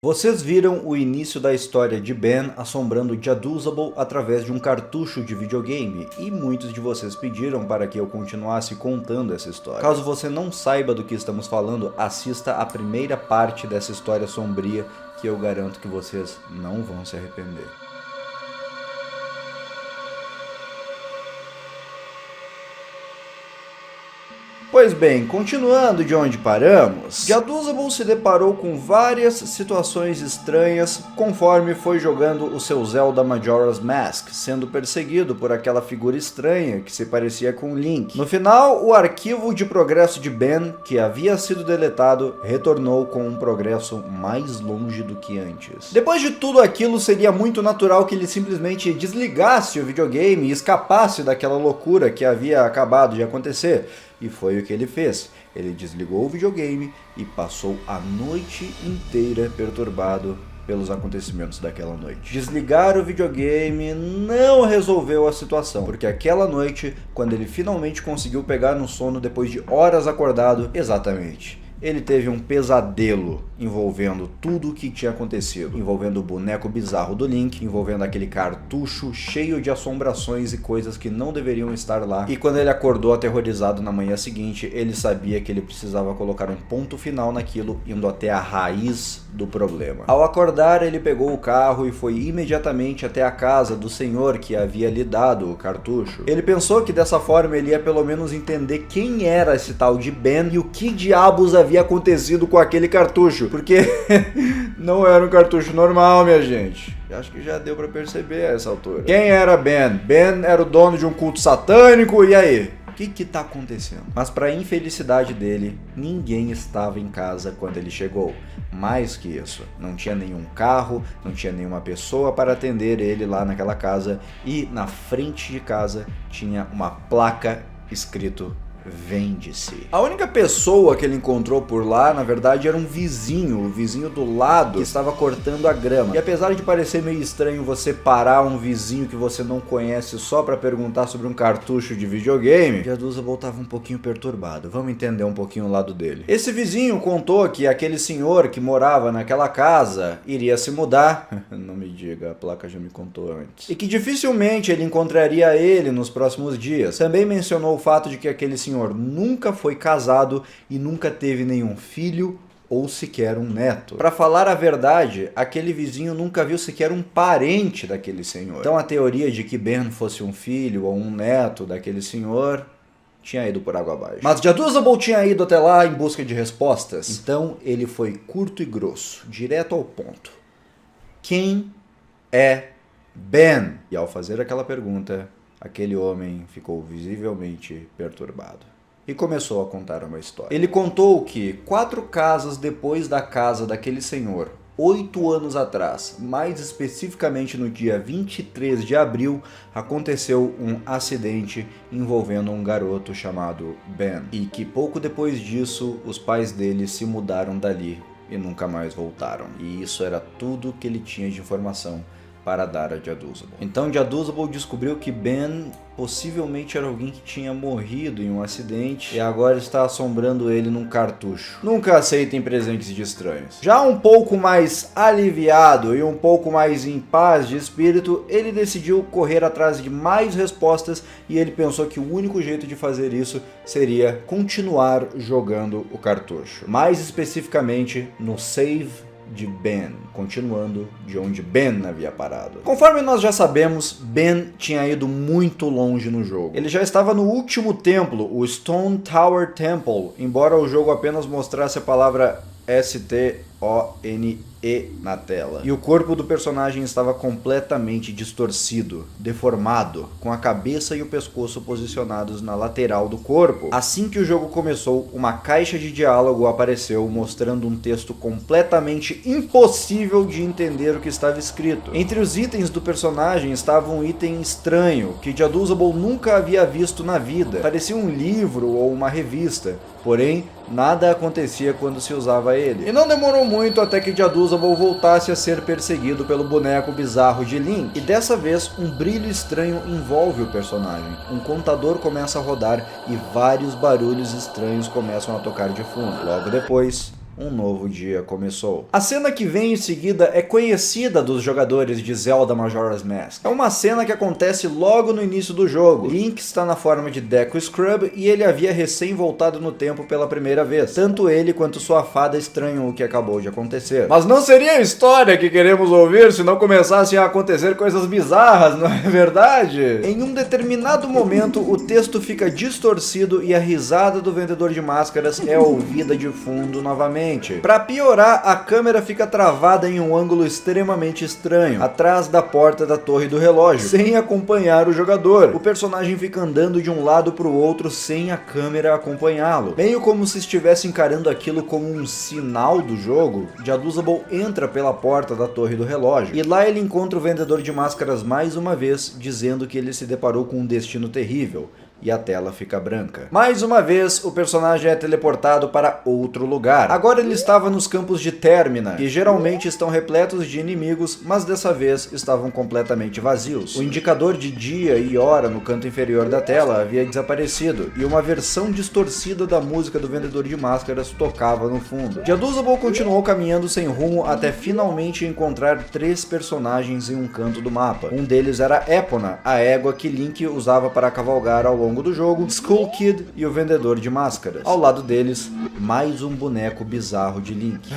Vocês viram o início da história de Ben assombrando Jaduzable através de um cartucho de videogame, e muitos de vocês pediram para que eu continuasse contando essa história. Caso você não saiba do que estamos falando, assista a primeira parte dessa história sombria, que eu garanto que vocês não vão se arrepender. Pois bem, continuando de onde paramos, Jaduzable se deparou com várias situações estranhas conforme foi jogando o seu Zelda Majora's Mask, sendo perseguido por aquela figura estranha que se parecia com Link. No final, o arquivo de progresso de Ben, que havia sido deletado, retornou com um progresso mais longe do que antes. Depois de tudo aquilo, seria muito natural que ele simplesmente desligasse o videogame e escapasse daquela loucura que havia acabado de acontecer. E foi o que ele fez. Ele desligou o videogame e passou a noite inteira perturbado pelos acontecimentos daquela noite. Desligar o videogame não resolveu a situação, porque aquela noite, quando ele finalmente conseguiu pegar no sono depois de horas acordado, exatamente, ele teve um pesadelo envolvendo tudo o que tinha acontecido, envolvendo o boneco bizarro do Link, envolvendo aquele cartucho cheio de assombrações e coisas que não deveriam estar lá. E quando ele acordou aterrorizado na manhã seguinte, ele sabia que ele precisava colocar um ponto final naquilo, indo até a raiz do problema. Ao acordar, ele pegou o carro e foi imediatamente até a casa do senhor que havia lhe dado o cartucho. Ele pensou que dessa forma ele ia pelo menos entender quem era esse tal de Ben e o que diabos havia acontecido com aquele cartucho, porque não era um cartucho normal, minha gente. Acho que já deu pra perceber a essa altura. Quem era Ben? Ben era o dono de um culto satânico, e aí? O que tá acontecendo? Mas para infelicidade dele, ninguém estava em casa quando ele chegou. Mais que isso, não tinha nenhum carro, não tinha nenhuma pessoa para atender ele lá naquela casa, e na frente de casa tinha uma placa escrito "Vende-se". A única pessoa que ele encontrou por lá, na verdade, era um vizinho, o vizinho do lado, que estava cortando a grama. E apesar de parecer meio estranho você parar um vizinho que você não conhece só para perguntar sobre um cartucho de videogame, Jaduzable estava um pouquinho perturbado. Vamos entender um pouquinho o lado dele. Esse vizinho contou que aquele senhor que morava naquela casa iria se mudar. Não me diga, a placa já me contou antes. E que dificilmente ele encontraria ele nos próximos dias. Também mencionou o fato de que aquele senhor nunca foi casado e nunca teve nenhum filho ou sequer um neto. Para falar a verdade, aquele vizinho nunca viu sequer um parente daquele senhor. Então a teoria de que Ben fosse um filho ou um neto daquele senhor tinha ido por água abaixo. Mas Jaduzable tinha ido até lá em busca de respostas. Então ele foi curto e grosso, direto ao ponto. Quem é Ben? E ao fazer aquela pergunta, aquele homem ficou visivelmente perturbado e começou a contar uma história. Ele contou que 4 casas depois da casa daquele senhor, 8 anos atrás, mais especificamente no dia 23 de abril, aconteceu um acidente envolvendo um garoto chamado Ben. E que pouco depois disso, os pais dele se mudaram dali e nunca mais voltaram. E isso era tudo que ele tinha de informação para dar a Jaduzable. Então Jaduzable descobriu que Ben possivelmente era alguém que tinha morrido em um acidente e agora está assombrando ele num cartucho. Nunca aceitem presentes de estranhos. Já um pouco mais aliviado e um pouco mais em paz de espírito, ele decidiu correr atrás de mais respostas e ele pensou que o único jeito de fazer isso seria continuar jogando o cartucho. Mais especificamente no save de Ben, continuando de onde Ben havia parado. Conforme nós já sabemos, Ben tinha ido muito longe no jogo. Ele já estava no último templo, o Stone Tower Temple, embora o jogo apenas mostrasse a palavra STONE na tela. E o corpo do personagem estava completamente distorcido, deformado, com a cabeça e o pescoço posicionados na lateral do corpo. Assim que o jogo começou, uma caixa de diálogo apareceu mostrando um texto completamente impossível de entender o que estava escrito. Entre os itens do personagem estava um item estranho, que Jaduzable nunca havia visto na vida. Parecia um livro ou uma revista, porém nada acontecia quando se usava ele. E não demorou muito até que Jaduzable voltasse a ser perseguido pelo boneco bizarro de Link. E dessa vez, um brilho estranho envolve o personagem. Um contador começa a rodar e vários barulhos estranhos começam a tocar de fundo. Logo depois, um novo dia começou. A cena que vem em seguida é conhecida dos jogadores de Zelda Majora's Mask. É uma cena que acontece logo no início do jogo. Link está na forma de Deku Scrub e ele havia recém voltado no tempo pela primeira vez. Tanto ele quanto sua fada estranham o que acabou de acontecer. Mas não seria a história que queremos ouvir se não começassem a acontecer coisas bizarras, não é verdade? Em um determinado momento, o texto fica distorcido e a risada do vendedor de máscaras é ouvida de fundo novamente. Para piorar, a câmera fica travada em um ângulo extremamente estranho, atrás da porta da torre do relógio, sem acompanhar o jogador. O personagem fica andando de um lado para o outro sem a câmera acompanhá-lo. Meio como se estivesse encarando aquilo como um sinal do jogo, Jaduzable entra pela porta da torre do relógio, e lá ele encontra o vendedor de máscaras mais uma vez, dizendo que ele se deparou com um destino terrível. E a tela fica branca. Mais uma vez, o personagem é teleportado para outro lugar. Agora ele estava nos campos de Termina, que geralmente estão repletos de inimigos, mas dessa vez estavam completamente vazios. O indicador de dia e hora no canto inferior da tela havia desaparecido, e uma versão distorcida da música do vendedor de máscaras tocava no fundo. Jaduzable continuou caminhando sem rumo até finalmente encontrar 3 personagens em um canto do mapa. Um deles era Epona, a égua que Link usava para cavalgar ao longo do jogo, Skull Kid e o vendedor de máscaras. Ao lado deles, mais um boneco bizarro de Link.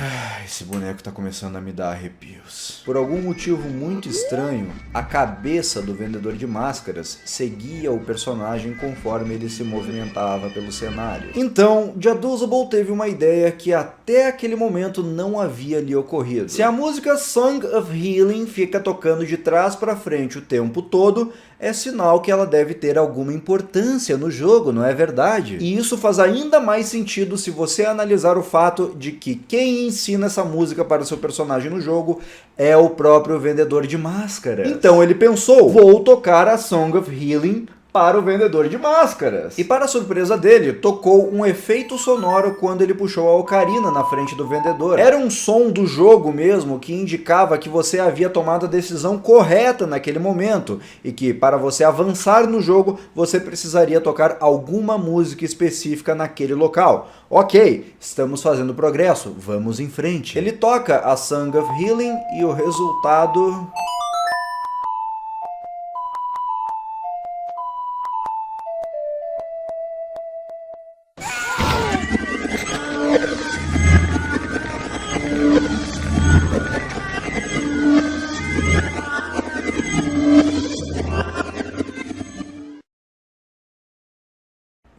Esse boneco tá começando a me dar arrepios. Por algum motivo muito estranho, a cabeça do vendedor de máscaras seguia o personagem conforme ele se movimentava pelo cenário. Então, Jaduzable teve uma ideia que até aquele momento não havia lhe ocorrido. Se a música Song of Healing fica tocando de trás para frente o tempo todo, é sinal que ela deve ter alguma importância no jogo, não é verdade? E isso faz ainda mais sentido se você analisar o fato de que quem ensina essa música para o seu personagem no jogo é o próprio vendedor de máscaras. Então ele pensou, vou tocar a Song of Healing para o vendedor de máscaras. E para a surpresa dele, tocou um efeito sonoro quando ele puxou a ocarina na frente do vendedor. Era um som do jogo mesmo que indicava que você havia tomado a decisão correta naquele momento e que para você avançar no jogo, você precisaria tocar alguma música específica naquele local. Ok, estamos fazendo progresso, vamos em frente. Ele toca a Song of Healing e o resultado...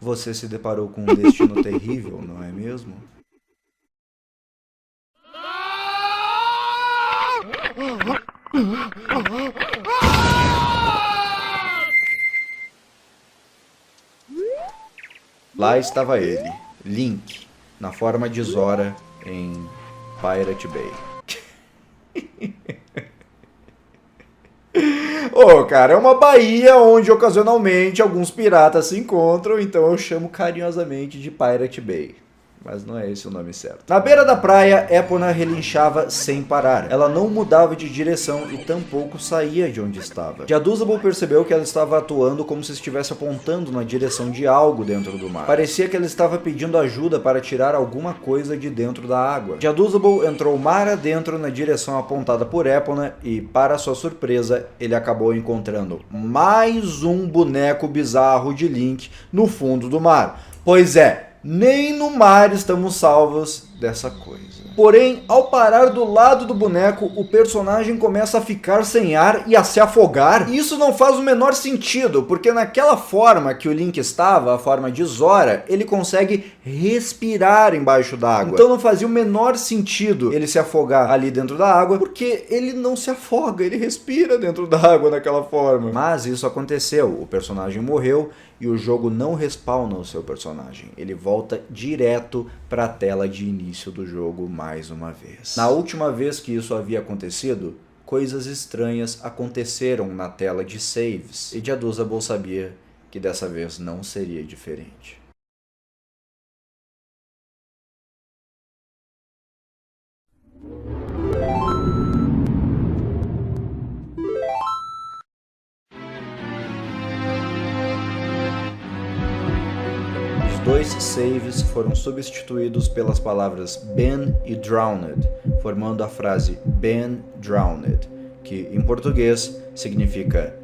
Você se deparou com um destino terrível, não é mesmo? Lá estava ele, Link, na forma de Zora em Pirate Bay. Cara, é uma baía onde ocasionalmente alguns piratas se encontram, então eu chamo carinhosamente de Pirate Bay. Mas não é esse o nome certo. Na beira da praia, Epona relinchava sem parar. Ela não mudava de direção e tampouco saía de onde estava. Jaduzable percebeu que ela estava atuando como se estivesse apontando na direção de algo dentro do mar. Parecia que ela estava pedindo ajuda para tirar alguma coisa de dentro da água. Jaduzable entrou mar adentro na direção apontada por Epona e, para sua surpresa, ele acabou encontrando mais um boneco bizarro de Link no fundo do mar. Pois é, nem no mar estamos salvos dessa coisa. Porém, ao parar do lado do boneco, o personagem começa a ficar sem ar e a se afogar. E isso não faz o menor sentido, porque naquela forma que o Link estava, a forma de Zora, ele consegue respirar embaixo d'água. Então não fazia o menor sentido ele se afogar ali dentro da água, porque ele não se afoga, ele respira dentro da água daquela forma. Mas isso aconteceu, o personagem morreu e o jogo não respawna o seu personagem. Ele volta direto para a tela de início do jogo mais uma vez. Na última vez que isso havia acontecido, coisas estranhas aconteceram na tela de saves, e Jaduzable sabia que dessa vez não seria diferente. dois saves foram substituídos pelas palavras Ben e Drowned, formando a frase Ben Drowned, que em português significa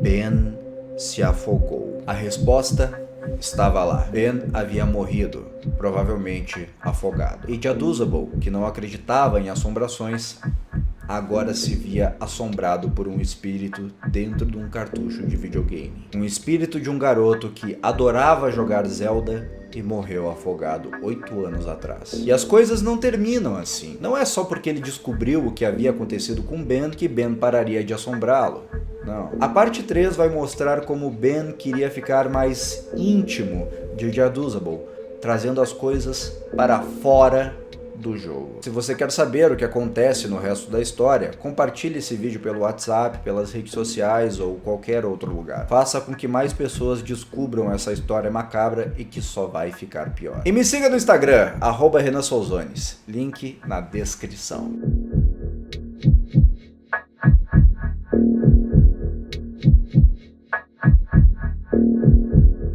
Ben se afogou. A resposta estava lá. Ben havia morrido, provavelmente afogado. E Jaduzable, que não acreditava em assombrações, agora se via assombrado por um espírito dentro de um cartucho de videogame. Um espírito de um garoto que adorava jogar Zelda e morreu afogado 8 anos atrás. E as coisas não terminam assim. Não é só porque ele descobriu o que havia acontecido com Ben que Ben pararia de assombrá-lo. Não. A parte 3 vai mostrar como Ben queria ficar mais íntimo de Jaduzable, trazendo as coisas para fora do jogo. Se você quer saber o que acontece no resto da história, compartilhe esse vídeo pelo WhatsApp, pelas redes sociais ou qualquer outro lugar. Faça com que mais pessoas descubram essa história macabra e que só vai ficar pior. E me siga no Instagram, @RenanSolzones. Link na descrição.